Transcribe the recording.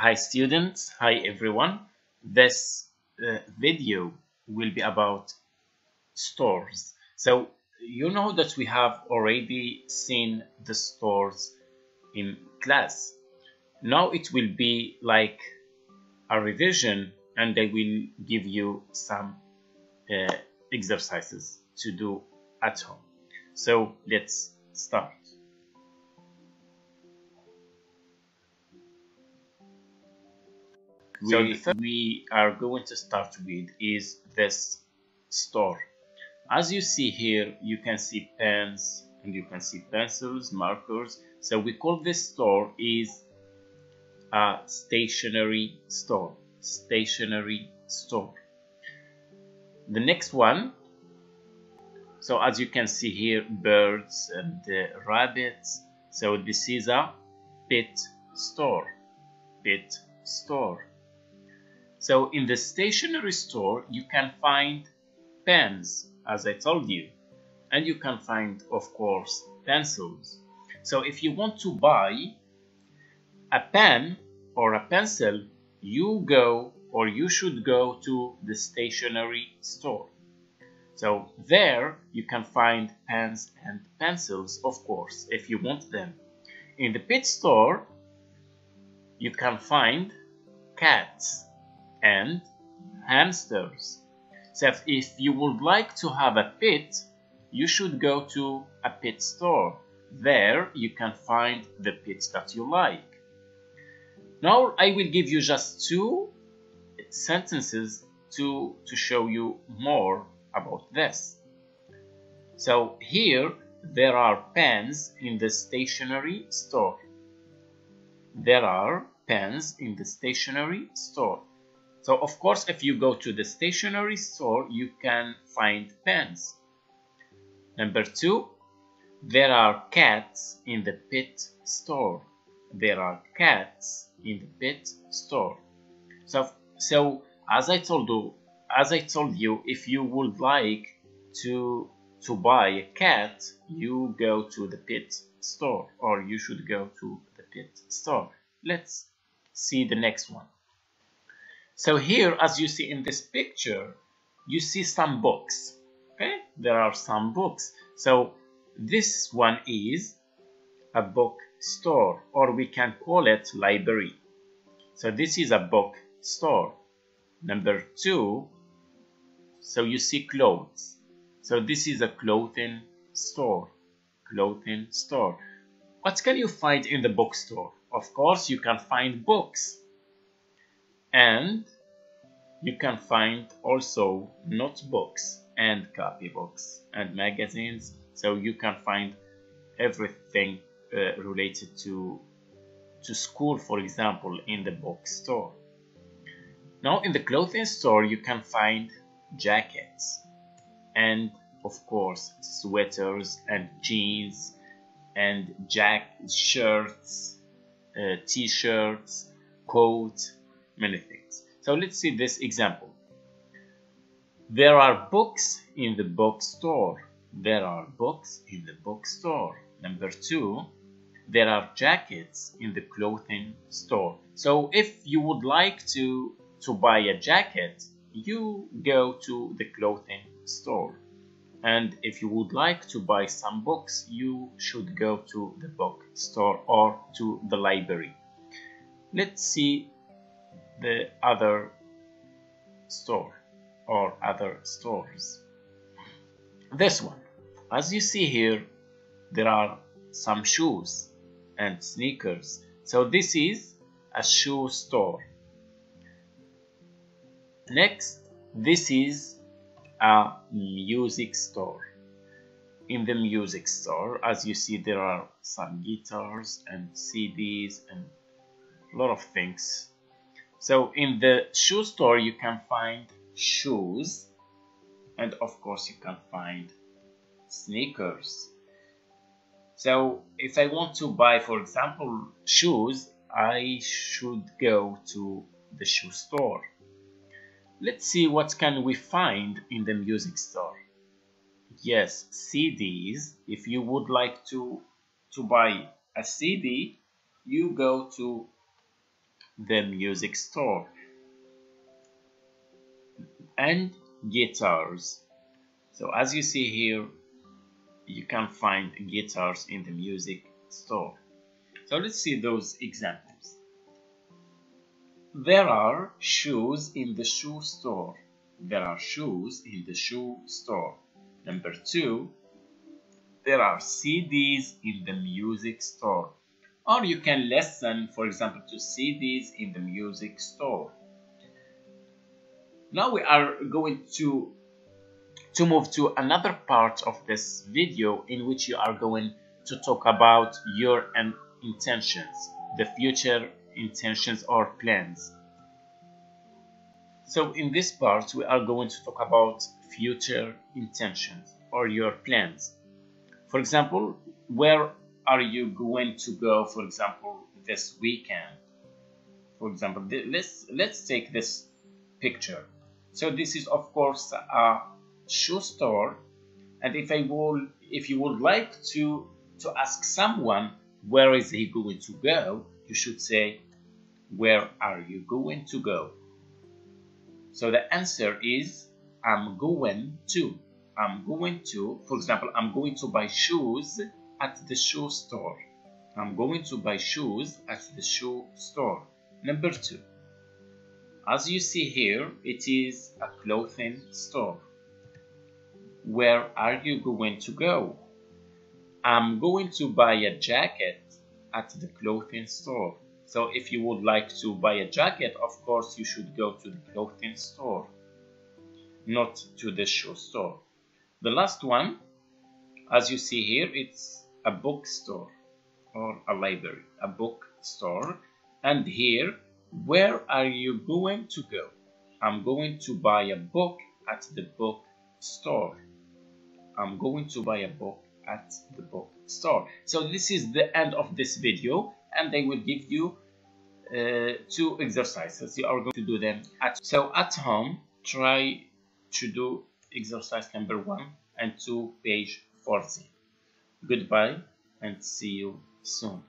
Hi students, hi everyone. This video will be about stores. So you know that we have already seen the stores in class. Now it will be like a revision and I will give you some uh, exercises to do at home. So let's start. So the first we are going to start with is this store. As you see here, you can see pens and you can see pencils, markers. So we call this store is a stationery store. Stationery store. The next one, so as you can see here, birds and rabbits. So this is a pet store. Pet store. So in the stationery store, you can find pens, as I told you, and you can find, of course, pencils. So if you want to buy a pen or a pencil, you go or you should go to the stationery store. So there you can find pens and pencils, of course, if you want them. In the pet store, you can find cats and hamsters. So if you would like to have a pet, you should go to a pet store. There you can find the pets that you like. Now I will give you just two sentences to show you more about this. So here there are pens in the stationery store. There are pens in the stationery store. So of course, if you go to the stationery store, you can find pens. Number two, there are cats in the pet store. There are cats in the pet store. So as I told you, if you would like to buy a cat, you go to the pet store, or you should go to the pet store. Let's see the next one. So here, as you see in this picture, you see some books. Okay, there are some books. So this one is a bookstore, or we can call it library. So this is a bookstore. Number two, so you see clothes. So this is a clothing store. Clothing store. What can you find in the bookstore? Of course, you can find books. And you can find also notebooks and copybooks and magazines. So you can find everything related to school, for example, in the bookstore. Now in the clothing store, you can find jackets and of course sweaters and jeans and shirts, t-shirts, coats, many things. So let's see this example. There are books in the bookstore. There are books in the bookstore. Number two, there are jackets in the clothing store. So if you would like to buy a jacket, you go to the clothing store. And if you would like to buy some books, you should go to the bookstore or to the library. Let's see the other store or other stores. This one, as you see here, there are some shoes and sneakers. So this is a shoe store. Next, this is a music store. In the music store, as you see, there are some guitars and CDs and a lot of things. So in the shoe store, you can find shoes and of course you can find sneakers. So if I want to buy, for example, shoes, I should go to the shoe store. Let's see what can we find in the music store. Yes, CDs. If you would like to buy a CD, you go to the music store. And guitars. So as you see here, you can find guitars in the music store. So let's see those examples. There are shoes in the shoe store. There are shoes in the shoe store. Number 2, there are CDs in the music store. Or you can listen, for example, to CDs in the music store. Now we are going to move to another part of this video in which you are going to talk about your intentions, the future intentions or plans. So in this part we are going to talk about future intentions or your plans. For example, where are you going to go, for example, this weekend? For example, let's take this picture. So this is of course a shoe store, and if you would like to ask someone where is he going to go, you should say, where are you going to go? So the answer is I'm going to, for example, I'm going to buy shoes at the shoe store. I'm going to buy shoes at the shoe store. Number 2, as you see here, it is a clothing store. Where are you going to go? I'm going to buy a jacket at the clothing store. So if you would like to buy a jacket, of course you should go to the clothing store, not to the shoe store. The last one, as you see here, it's a bookstore or a library, a bookstore. And here, where are you going to go? I'm going to buy a book at the bookstore. I'm going to buy a book at the bookstore. So this is the end of this video, and I will give you 2 exercises. You are going to do them at home. Try to do exercise number 1 and 2, page 40. Goodbye and see you soon.